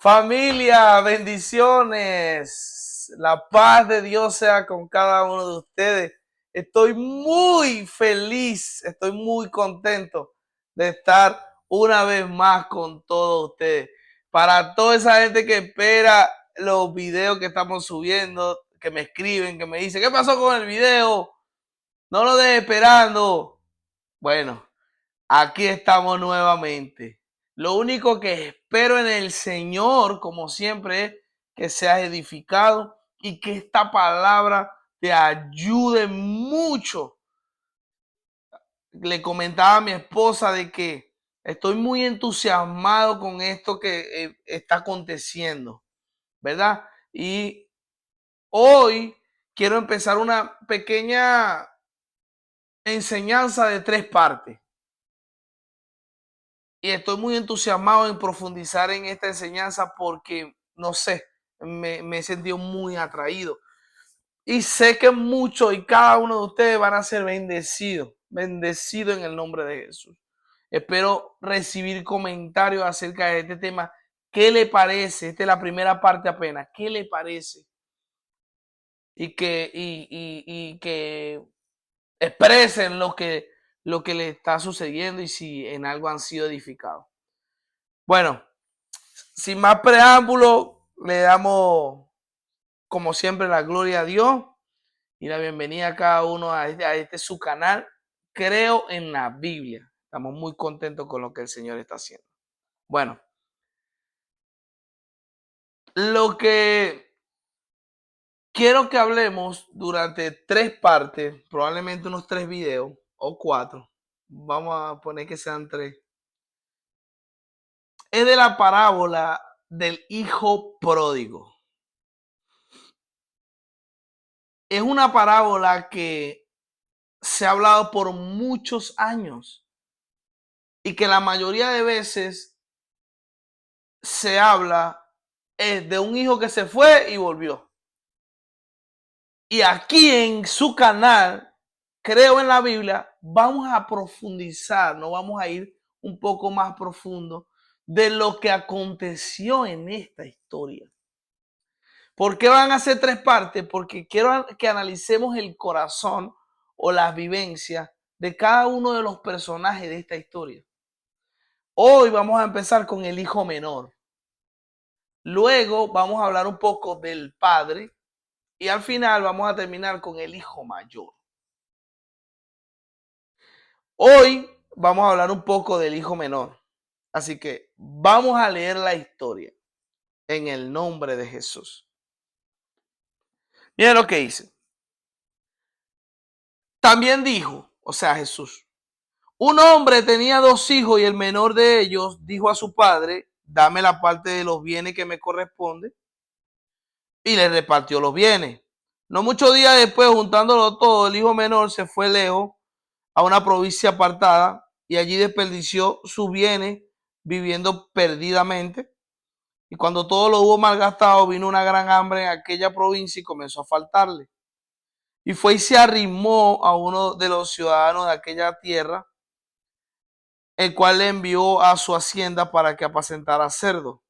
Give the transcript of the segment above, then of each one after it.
Familia, bendiciones. La paz de Dios sea con cada uno de ustedes. Estoy muy feliz, estoy muy contento de estar una vez más con todos ustedes. Para toda esa gente que espera los videos que estamos subiendo, que me escriben, que me dicen, ¿qué pasó con el video? No lo dejes esperando. Bueno, aquí estamos nuevamente. Lo único que espero en el Señor, como siempre, es que seas edificado y que esta palabra te ayude mucho. Le comentaba a mi esposa de que estoy muy entusiasmado con esto que está aconteciendo, ¿verdad? Y hoy quiero empezar una pequeña enseñanza de 3 partes. Y estoy muy entusiasmado en profundizar en esta enseñanza porque, no sé, me he sentido muy atraído. Y sé que muchos y cada uno de ustedes van a ser bendecidos, bendecidos en el nombre de Jesús. Espero recibir comentarios acerca de este tema. ¿Qué le parece? Esta es la primera parte apenas. ¿Qué le parece? Y que expresen lo que le está sucediendo y si en algo han sido edificados. Bueno, sin más preámbulo, le damos, como siempre, la gloria a Dios y la bienvenida a cada uno a este su canal. Creo en la Biblia. Estamos muy contentos con lo que el Señor está haciendo. Bueno, lo que quiero que hablemos durante 3 partes, probablemente unos 3 videos o 4, vamos a poner que sean 3, es de la parábola del hijo pródigo. Es una parábola que se ha hablado por muchos años y que la mayoría de veces se habla de un hijo que se fue y volvió. Y aquí en su canal, Creo en la Biblia, vamos a profundizar, no vamos a ir un poco más profundo de lo que aconteció en esta historia. ¿Por qué van a ser 3 partes? Porque quiero que analicemos el corazón o las vivencias de cada uno de los personajes de esta historia. Hoy vamos a empezar con el hijo menor. Luego vamos a hablar un poco del padre y al final vamos a terminar con el hijo mayor. Hoy vamos a hablar un poco del hijo menor. Así que vamos a leer la historia en el nombre de Jesús. Miren lo que dice. También dijo, o sea, Jesús, un hombre tenía 2 hijos y el menor de ellos dijo a su padre, dame la parte de los bienes que me corresponde, y le repartió los bienes. No muchos días después, juntándolo todo, el hijo menor se fue lejos a una provincia apartada y allí desperdició sus bienes viviendo perdidamente. Y cuando todo lo hubo malgastado, vino una gran hambre en aquella provincia y comenzó a faltarle. Y fue y se arrimó a uno de los ciudadanos de aquella tierra, el cual le envió a su hacienda para que apacentara cerdos.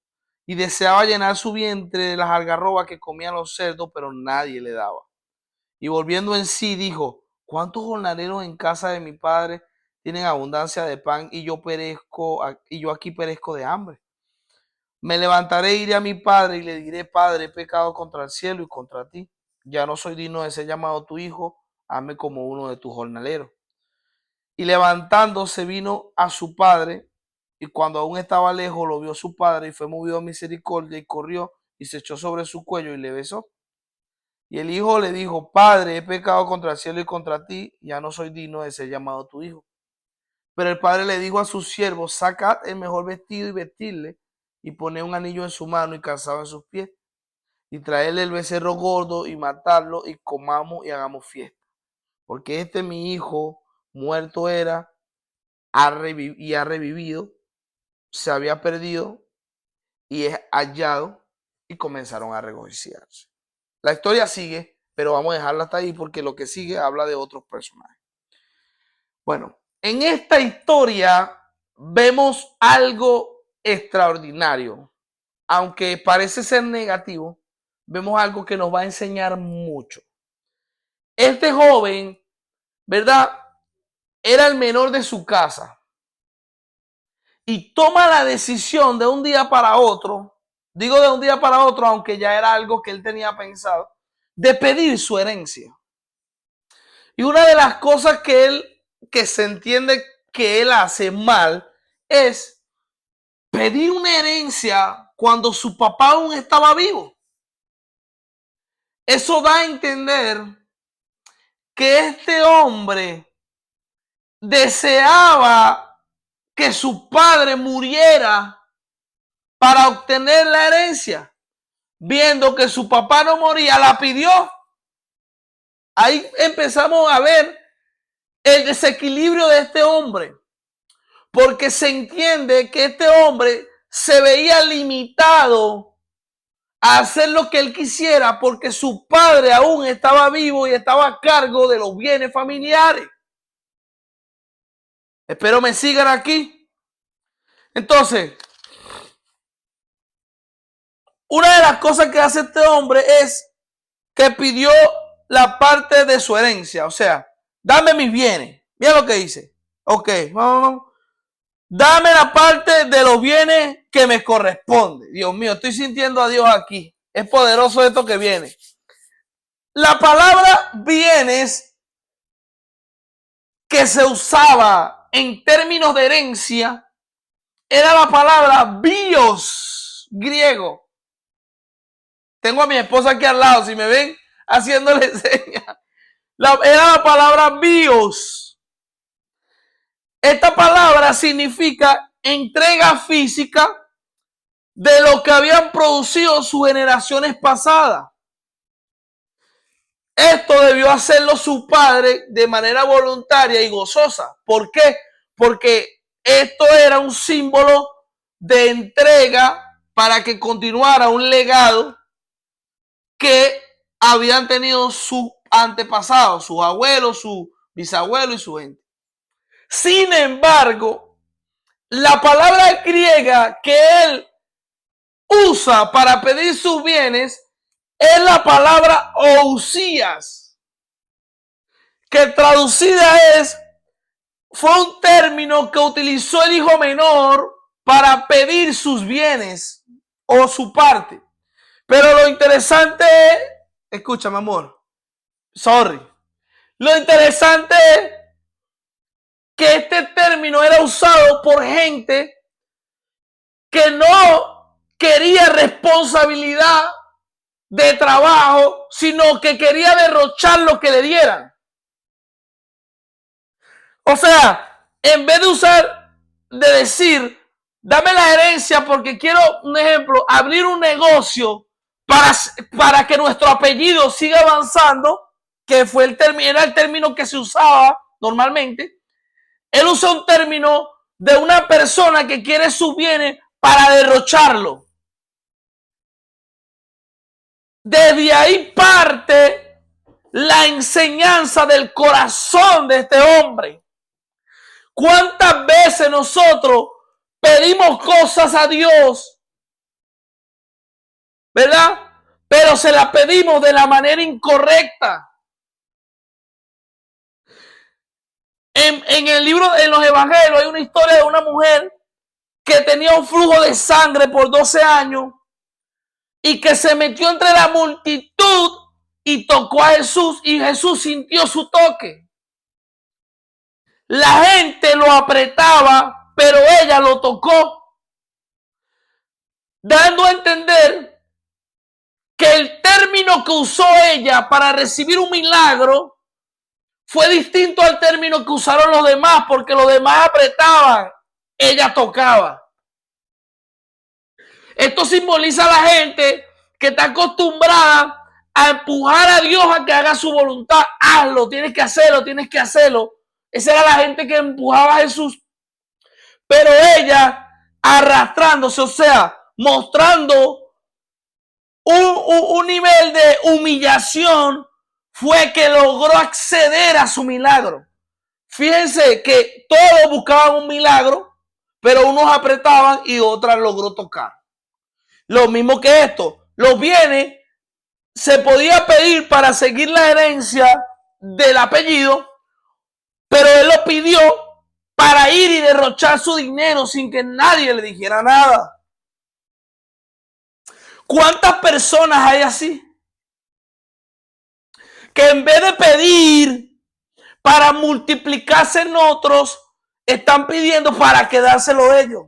Y deseaba llenar su vientre de las algarrobas que comían los cerdos, pero nadie le daba. Y volviendo en sí, dijo, ¿cuántos jornaleros en casa de mi padre tienen abundancia de pan y yo aquí perezco de hambre? Me levantaré, iré a mi padre y le diré, Padre, he pecado contra el cielo y contra ti. Ya no soy digno de ser llamado tu hijo, hazme como uno de tus jornaleros. Y levantándose vino a su padre, y cuando aún estaba lejos lo vio su padre y fue movido a misericordia y corrió y se echó sobre su cuello y le besó. Y el hijo le dijo, Padre, he pecado contra el cielo y contra ti, ya no soy digno de ser llamado tu hijo. Pero el padre le dijo a sus siervos, sacad el mejor vestido y vestirle, y poned un anillo en su mano y calzado en sus pies, y traerle el becerro gordo y matarlo, y comamos y hagamos fiesta. Porque este mi hijo muerto era y ha revivido, se había perdido y es hallado, y comenzaron a regocijarse. La historia sigue, pero vamos a dejarla hasta ahí porque lo que sigue habla de otros personajes. Bueno, en esta historia vemos algo extraordinario, aunque parece ser negativo, vemos algo que nos va a enseñar mucho. Este joven, ¿verdad? Era el menor de su casa y toma la decisión de un día para otro, digo de un día para otro, aunque ya era algo que él tenía pensado, de pedir su herencia. Y una de las cosas que se entiende que él hace mal es pedir una herencia cuando su papá aún estaba vivo. Eso da a entender que este hombre deseaba que su padre muriera para obtener la herencia. Viendo que su papá no moría, la pidió. Ahí empezamos a ver el desequilibrio de este hombre, porque se entiende que este hombre se veía limitado a hacer lo que él quisiera porque su padre aún estaba vivo y estaba a cargo de los bienes familiares. Espero me sigan aquí. Entonces, una de las cosas que hace este hombre es que pidió la parte de su herencia, o sea, dame mis bienes. Mira lo que dice. Ok, vamos. Dame la parte de los bienes que me corresponde. Dios mío, estoy sintiendo a Dios aquí. Es poderoso esto que viene. La palabra bienes que se usaba en términos de herencia era la palabra bios, griego. Tengo a mi esposa aquí al lado, si me ven haciéndole señas. Era la palabra bios. Esta palabra significa entrega física de lo que habían producido sus generaciones pasadas. Esto debió hacerlo su padre de manera voluntaria y gozosa. ¿Por qué? Porque esto era un símbolo de entrega para que continuara un legado que habían tenido sus antepasados, sus abuelos, su bisabuelo y su gente. Sin embargo, la palabra griega que él usa para pedir sus bienes es la palabra ousías, que traducida fue un término que utilizó el hijo menor para pedir sus bienes o su parte. Pero lo interesante es, escúchame amor, sorry, lo interesante es que este término era usado por gente que no quería responsabilidad de trabajo, sino que quería derrochar lo que le dieran. O sea, en vez de decir, dame la herencia porque quiero, un ejemplo, abrir un negocio para que nuestro apellido siga avanzando, que fue era el término que se usaba normalmente. Él usa un término de una persona que quiere sus bienes para derrocharlo. Desde ahí parte la enseñanza del corazón de este hombre. ¿Cuántas veces nosotros pedimos cosas a Dios, verdad? Pero se las pedimos de la manera incorrecta. En el libro, en los evangelios, hay una historia de una mujer que tenía un flujo de sangre por 12 años y que se metió entre la multitud y tocó a Jesús y Jesús sintió su toque. La gente lo apretaba, pero ella lo tocó, dando a entender que el término que usó ella para recibir un milagro fue distinto al término que usaron los demás, porque los demás apretaban, ella tocaba. Esto simboliza a la gente que está acostumbrada a empujar a Dios a que haga su voluntad. Hazlo, tienes que hacerlo, tienes que hacerlo. Esa era la gente que empujaba a Jesús. Pero ella arrastrándose, o sea, mostrando un nivel de humillación, fue que logró acceder a su milagro. Fíjense que todos buscaban un milagro, pero unos apretaban y otras logró tocar. Lo mismo que esto, los bienes se podía pedir para seguir la herencia del apellido, pero él lo pidió para ir y derrochar su dinero sin que nadie le dijera nada. ¿Cuántas personas hay así? Que en vez de pedir para multiplicarse en otros, están pidiendo para quedárselo ellos.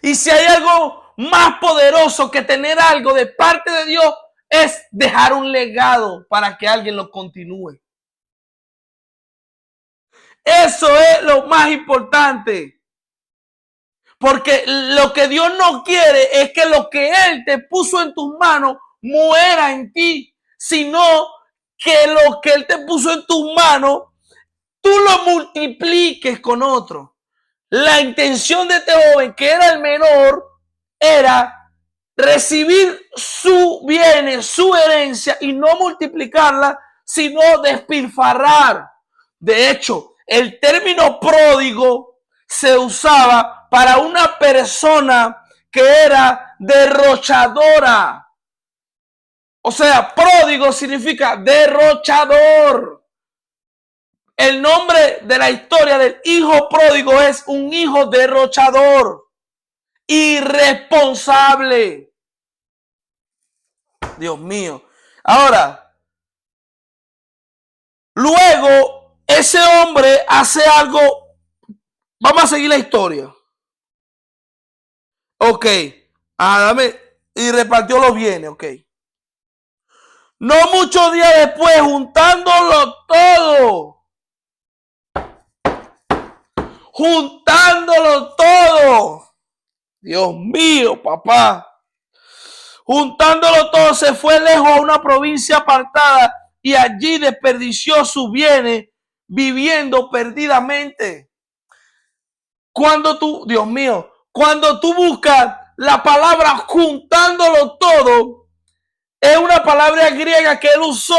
Y si hay algo más poderoso que tener algo de parte de Dios, es dejar un legado para que alguien lo continúe. Eso es lo más importante. Porque lo que Dios no quiere es que lo que Él te puso en tus manos muera en ti, sino que lo que Él te puso en tus manos, tú lo multipliques con otro. La intención de este joven, que era el menor, era recibir su bienes, su herencia, y no multiplicarla, sino despilfarrar. De hecho, el término pródigo se usaba para una persona que era derrochadora. O sea, pródigo significa derrochador. El nombre de la historia del hijo pródigo es un hijo derrochador, irresponsable. Dios mío. Ahora, luego ese hombre hace algo. Vamos a seguir la historia. Ok. Dame. Y repartió los bienes. Ok. No muchos días después, juntándolo todo. Juntándolo todo. Dios mío, papá. Juntándolo todo, se fue lejos a una provincia apartada y allí desperdició sus bienes viviendo perdidamente. Cuando tú, Dios mío, cuando tú buscas la palabra juntándolo todo, es una palabra griega que él usó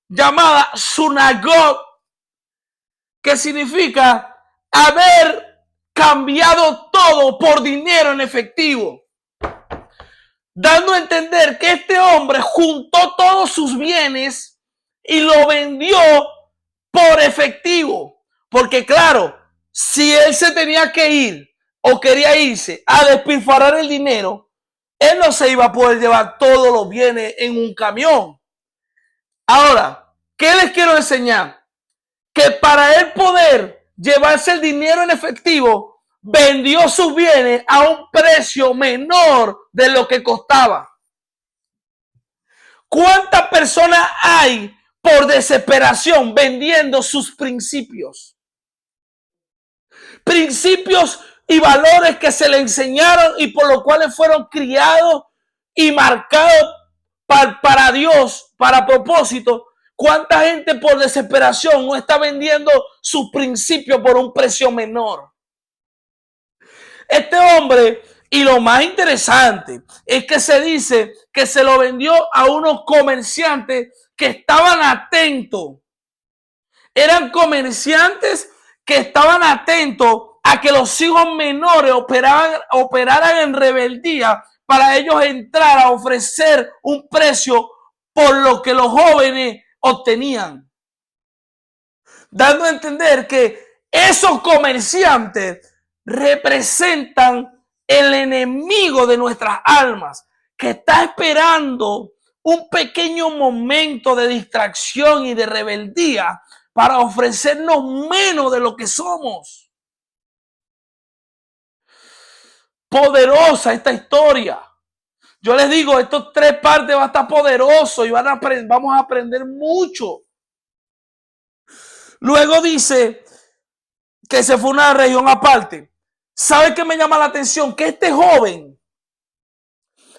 llamada sunagog, que significa haber cambiado todo por dinero en efectivo. Dando a entender que este hombre juntó todos sus bienes y lo vendió por efectivo. Porque claro, si él se tenía que ir o quería irse a despilfarrar el dinero, él no se iba a poder llevar todos los bienes en un camión. Ahora, ¿qué les quiero enseñar? Que para él poder llevarse el dinero en efectivo, vendió sus bienes a un precio menor de lo que costaba. ¿Cuántas personas hay por desesperación vendiendo sus principios? Principios y valores que se le enseñaron y por los cuales fueron criados y marcados para Dios, para propósito. ¿Cuánta gente por desesperación no está vendiendo sus principios por un precio menor? Este hombre, y lo más interesante es que se dice que se lo vendió a unos comerciantes que estaban atentos. Eran comerciantes que estaban atentos a que los hijos menores operaran en rebeldía para ellos entrar a ofrecer un precio por lo que los jóvenes obtenían. Dando a entender que esos comerciantes representan el enemigo de nuestras almas, que está esperando un pequeño momento de distracción y de rebeldía para ofrecernos menos de lo que somos. Poderosa esta historia. Yo les digo, estos 3 partes va a estar poderoso y vamos a aprender mucho. Luego dice que se fue a una región aparte. ¿Sabe qué me llama la atención? Que este joven,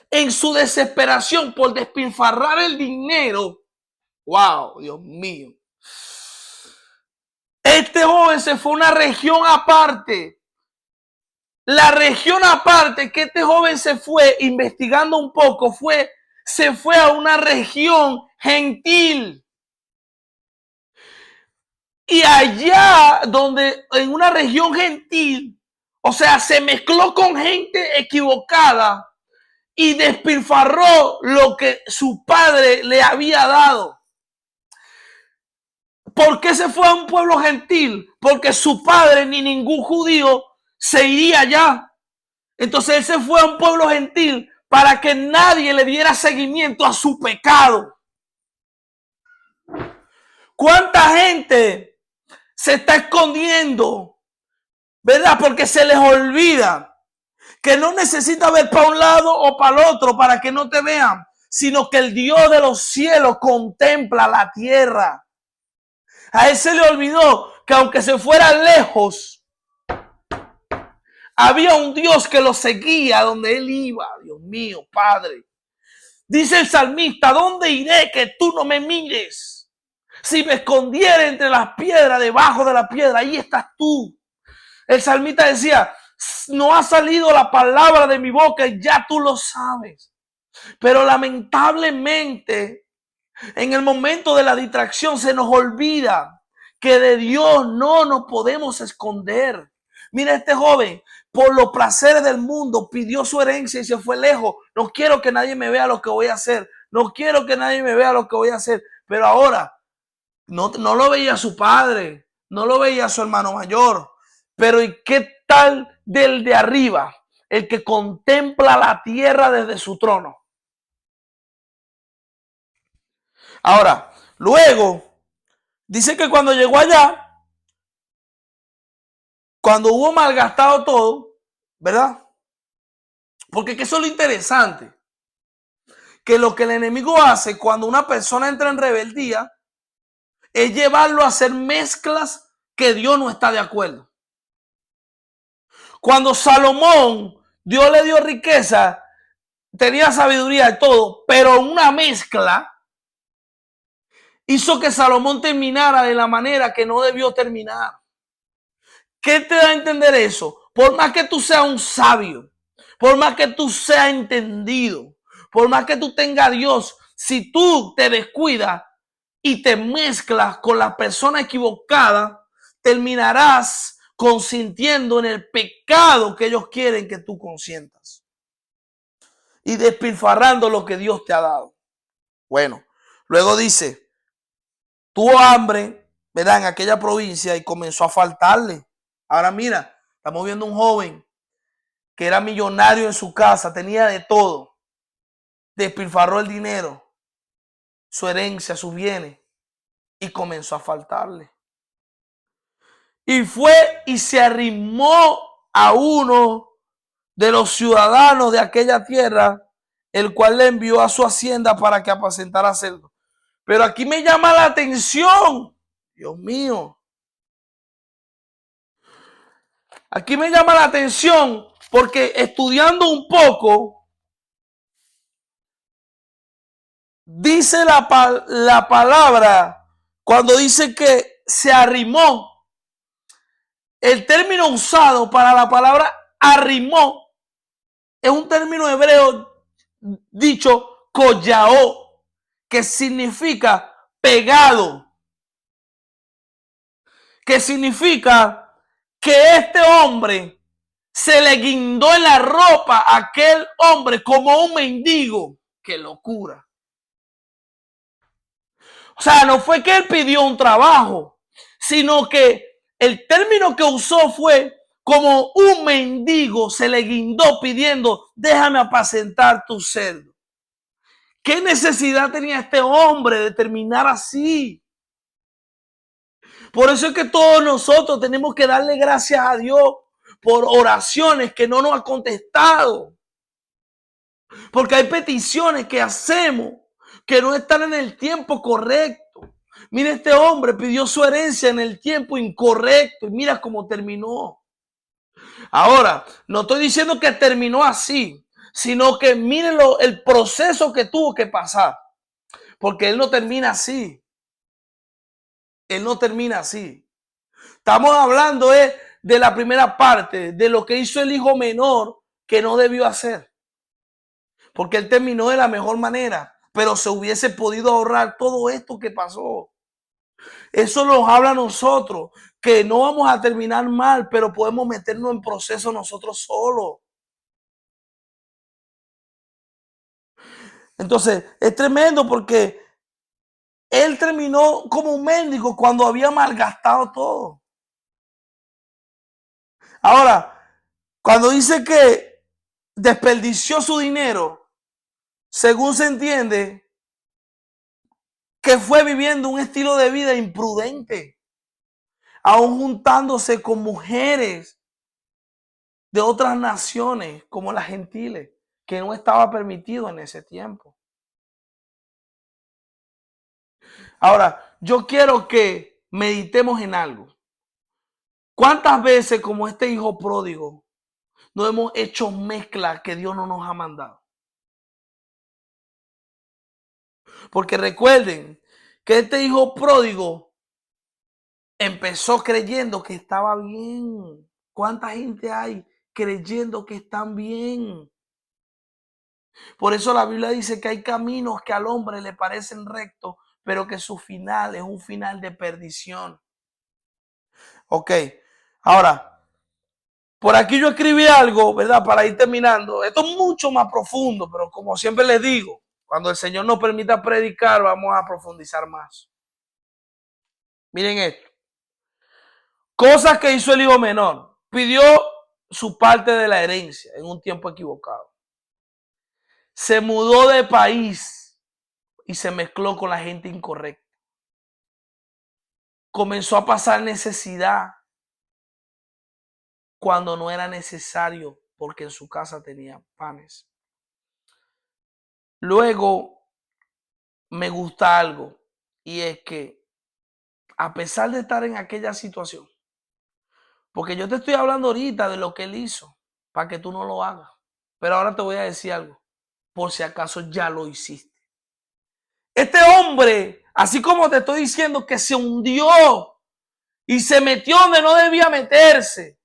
en su desesperación por despilfarrar el dinero, wow, Dios mío, este joven se fue a una región aparte. La región aparte que este joven se fue, investigando un poco, se fue a una región gentil. Y allá donde, en una región gentil, O sea, se mezcló con gente equivocada y despilfarró lo que su padre le había dado. ¿Por qué se fue a un pueblo gentil? Porque su padre ni ningún judío se iría allá. Entonces él se fue a un pueblo gentil para que nadie le diera seguimiento a su pecado. ¿Cuánta gente se está escondiendo? ¿Verdad? Porque se les olvida que no necesita ver para un lado o para el otro para que no te vean, sino que el Dios de los cielos contempla la tierra. A él se le olvidó que aunque se fuera lejos, había un Dios que lo seguía donde él iba. Dios mío, Padre. Dice el salmista, ¿dónde iré que tú no me mires? Si me escondiera entre las piedras, debajo de la piedra, ahí estás tú. El salmista decía, no ha salido la palabra de mi boca y ya tú lo sabes. Pero lamentablemente, en el momento de la distracción se nos olvida que de Dios no nos podemos esconder. Mira, este joven, por los placeres del mundo, pidió su herencia y se fue lejos. No quiero que nadie me vea lo que voy a hacer. No quiero que nadie me vea lo que voy a hacer. Pero ahora, no lo veía su padre, no lo veía su hermano mayor. Pero ¿y qué tal del de arriba? El que contempla la tierra desde su trono. Ahora, luego, dice que cuando llegó allá, cuando hubo malgastado todo, ¿verdad? Porque eso es lo interesante. Que lo que el enemigo hace cuando una persona entra en rebeldía es llevarlo a hacer mezclas que Dios no está de acuerdo. Cuando Salomón, Dios le dio riqueza, tenía sabiduría de todo, pero una mezcla hizo que Salomón terminara de la manera que no debió terminar. ¿Qué te da a entender eso? Por más que tú seas un sabio, por más que tú seas entendido, por más que tú tengas a Dios, si tú te descuidas y te mezclas con la persona equivocada, terminarás consintiendo en el pecado que ellos quieren que tú consientas y despilfarrando lo que Dios te ha dado. Bueno, luego dice, tuvo hambre, ¿verdad? En aquella provincia y comenzó a faltarle. Ahora mira, estamos viendo un joven que era millonario en su casa, tenía de todo, despilfarró el dinero, su herencia, sus bienes y comenzó a faltarle. Y fue y se arrimó a uno de los ciudadanos de aquella tierra, el cual le envió a su hacienda para que apacentara cerdos. Pero aquí me llama la atención, Dios mío. Aquí me llama la atención porque estudiando un poco, dice la palabra, cuando dice que se arrimó, el término usado para la palabra arrimó es un término hebreo dicho collao, que significa pegado, que significa que este hombre se le guindó en la ropa a aquel hombre como un mendigo. ¡Qué locura! O sea, no fue que él pidió un trabajo, sino que el término que usó fue como un mendigo se le guindó pidiendo, déjame apacentar tu cerdo. ¿Qué necesidad tenía este hombre de terminar así? Por eso es que todos nosotros tenemos que darle gracias a Dios por oraciones que no nos ha contestado. Porque hay peticiones que hacemos que no están en el tiempo correcto. Mira, este hombre pidió su herencia en el tiempo incorrecto y mira cómo terminó. Ahora, no estoy diciendo que terminó así, sino que mírenlo, el proceso que tuvo que pasar. Porque él no termina así. Él no termina así. Estamos hablando de la primera parte, de lo que hizo el hijo menor que no debió hacer. Porque él terminó de la mejor manera, pero se hubiese podido ahorrar todo esto que pasó. Eso nos habla a nosotros, que no vamos a terminar mal, pero podemos meternos en proceso nosotros solos. Entonces, es tremendo porque él terminó como un mendigo cuando había malgastado todo. Ahora, cuando dice que desperdició su dinero, según se entiende, que fue viviendo un estilo de vida imprudente, aún juntándose con mujeres de otras naciones como las gentiles, que no estaba permitido en ese tiempo. Ahora, yo quiero que meditemos en algo. ¿Cuántas veces como este hijo pródigo no hemos hecho mezcla que Dios no nos ha mandado? Porque recuerden que este hijo pródigo empezó creyendo que estaba bien. ¿Cuánta gente hay creyendo que están bien? Por eso la Biblia dice que hay caminos que al hombre le parecen rectos, pero que su final es un final de perdición. Ok, ahora, por aquí yo escribí algo, ¿verdad? Para ir terminando. Esto es mucho más profundo, pero como siempre les digo, cuando el Señor nos permita predicar, vamos a profundizar más. Miren esto. Cosas que hizo el hijo menor. Pidió su parte de la herencia en un tiempo equivocado. Se mudó de país y se mezcló con la gente incorrecta. Comenzó a pasar necesidad cuando no era necesario porque en su casa tenía panes. Luego me gusta algo y es que a pesar de estar en aquella situación, porque yo te estoy hablando ahorita de lo que él hizo para que tú no lo hagas, pero ahora te voy a decir algo, por si acaso ya lo hiciste. Este hombre, así como te estoy diciendo que se hundió y se metió donde no debía meterse,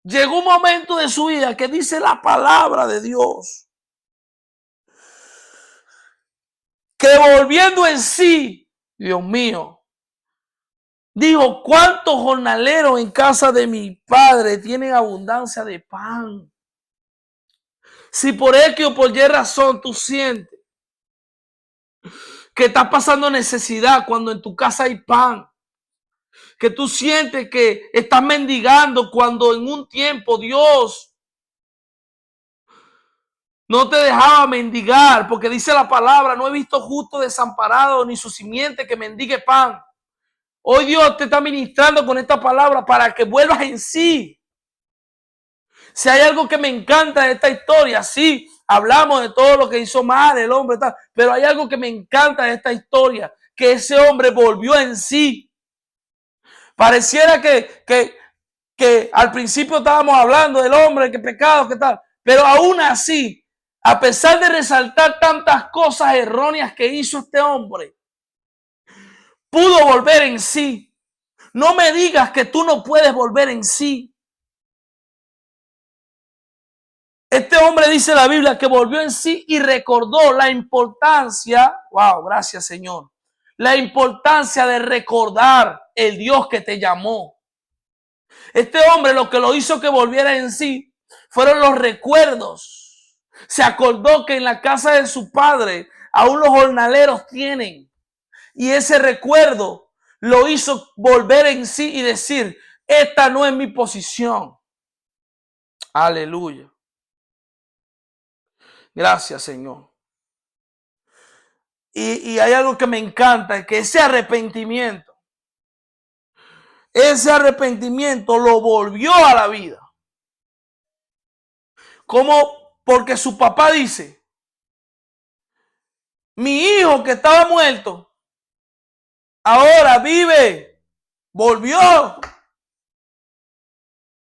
llegó un momento de su vida que dice la palabra de Dios, que volviendo en sí, Dios mío, dijo, ¿cuántos jornaleros en casa de mi padre tienen abundancia de pan? Si por X o por Y razón tú sientes que estás pasando necesidad cuando en tu casa hay pan, que tú sientes que estás mendigando cuando en un tiempo Dios no te dejaba mendigar, porque dice la palabra, no he visto justo desamparado ni su simiente que mendigue pan. Hoy Dios te está ministrando con esta palabra para que vuelvas en sí. Si hay algo que me encanta de esta historia, sí, hablamos de todo lo que hizo mal el hombre, tal, pero hay algo que me encanta de esta historia, que ese hombre volvió en sí. Pareciera que al principio estábamos hablando del hombre, que pecado, que tal, pero aún así, a pesar de resaltar tantas cosas erróneas que hizo este hombre, pudo volver en sí. No me digas que tú no puedes volver en sí. Este hombre dice la Biblia que volvió en sí y recordó la importancia, wow, gracias Señor, la importancia de recordar el Dios que te llamó. Este hombre lo que lo hizo que volviera en sí fueron los recuerdos. Se acordó que en la casa de su padre aún los jornaleros tienen. Y ese recuerdo lo hizo volver en sí y decir, esta no es mi posición. Aleluya. Gracias, Señor. Y hay algo que me encanta, es que ese arrepentimiento lo volvió a la vida. Como porque su papá dice, mi hijo que estaba muerto, ahora vive, volvió.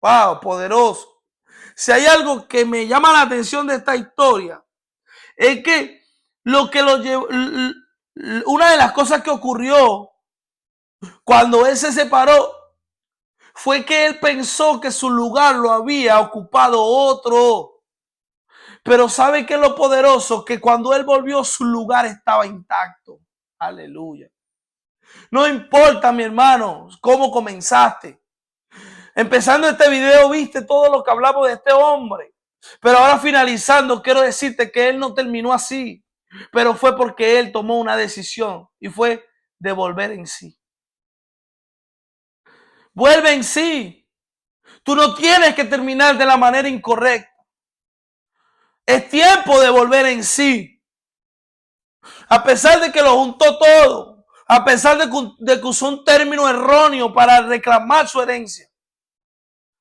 Wow, poderoso. Si hay algo que me llama la atención de esta historia, es que lo que lo llevó, una de las cosas que ocurrió cuando él se separó fue que él pensó que su lugar lo había ocupado otro. Pero ¿sabe qué es lo poderoso? Que cuando él volvió, su lugar estaba intacto. Aleluya. No importa, mi hermano, cómo comenzaste. Empezando este video, viste todo lo que hablamos de este hombre. Pero ahora finalizando, quiero decirte que él no terminó así. Pero fue porque él tomó una decisión y fue de volver en sí. Vuelve en sí. Tú no tienes que terminar de la manera incorrecta. Es tiempo de volver en sí. A pesar de que lo juntó todo, a pesar de que usó un término erróneo para reclamar su herencia,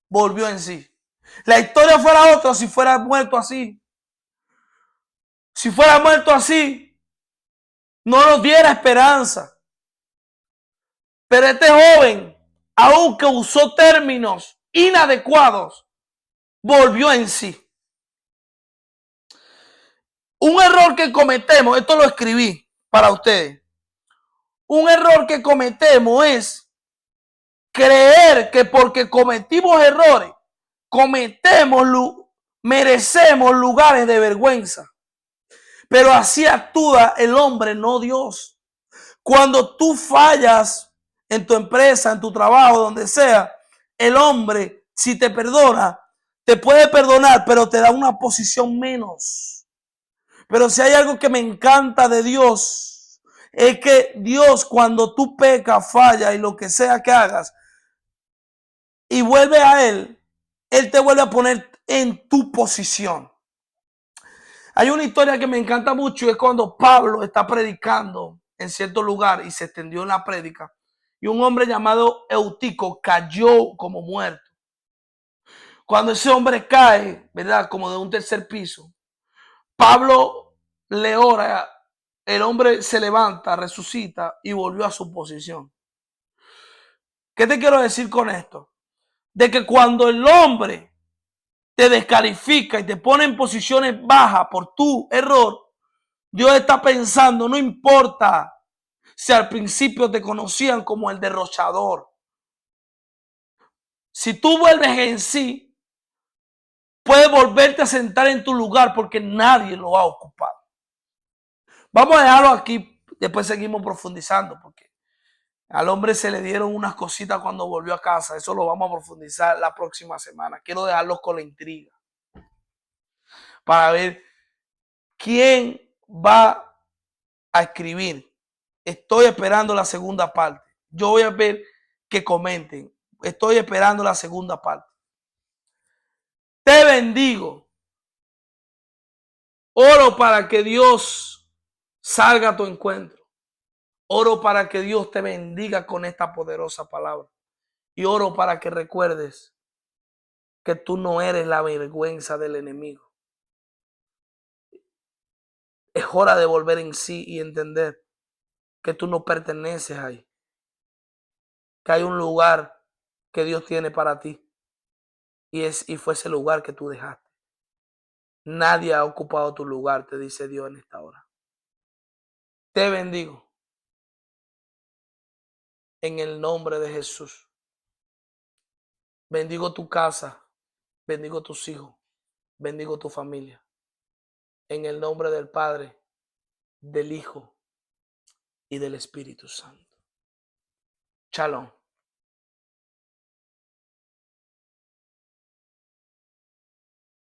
volvió en sí. La historia fuera otra si fuera muerto así. Si fuera muerto así, no nos diera esperanza. Pero este joven, aunque usó términos inadecuados, volvió en sí. Un error que cometemos, esto lo escribí para ustedes. Un error que cometemos es creer que porque cometimos errores, merecemos lugares de vergüenza. Pero así actúa el hombre, no Dios. Cuando tú fallas en tu empresa, en tu trabajo, donde sea, el hombre, si te perdona, te puede perdonar, pero te da una posición menos. Pero si hay algo que me encanta de Dios, es que Dios, cuando tú pecas, falla y lo que sea que hagas, y vuelve a Él, Él te vuelve a poner en tu posición. Hay una historia que me encanta mucho, es cuando Pablo está predicando en cierto lugar y se extendió en la prédica, y un hombre llamado Eutico cayó como muerto. Cuando ese hombre cae, ¿verdad? Como de un tercer piso, Pablo le ora, el hombre se levanta, resucita y volvió a su posición. ¿Qué te quiero decir con esto? De que cuando el hombre te descalifica y te pone en posiciones bajas por tu error, Dios está pensando, no importa si al principio te conocían como el derrochador. Si tú vuelves en sí, puedes volverte a sentar en tu lugar porque nadie lo ha ocupado. Vamos a dejarlo aquí, después seguimos profundizando porque al hombre se le dieron unas cositas cuando volvió a casa. Eso lo vamos a profundizar la próxima semana. Quiero dejarlos con la intriga para ver quién va a escribir. Estoy esperando la segunda parte. Yo voy a ver que comenten. Estoy esperando la segunda parte. Te bendigo. Oro para que Dios salga a tu encuentro. Oro para que Dios te bendiga con esta poderosa palabra. Y oro para que recuerdes que tú no eres la vergüenza del enemigo. Es hora de volver en sí y entender que tú no perteneces ahí. Que hay un lugar que Dios tiene para ti. Y fue ese lugar que tú dejaste. Nadie ha ocupado tu lugar, te dice Dios en esta hora. Te bendigo en el nombre de Jesús. Bendigo tu casa, bendigo tus hijos, bendigo tu familia. En el nombre del Padre, del Hijo y del Espíritu Santo. Shalom.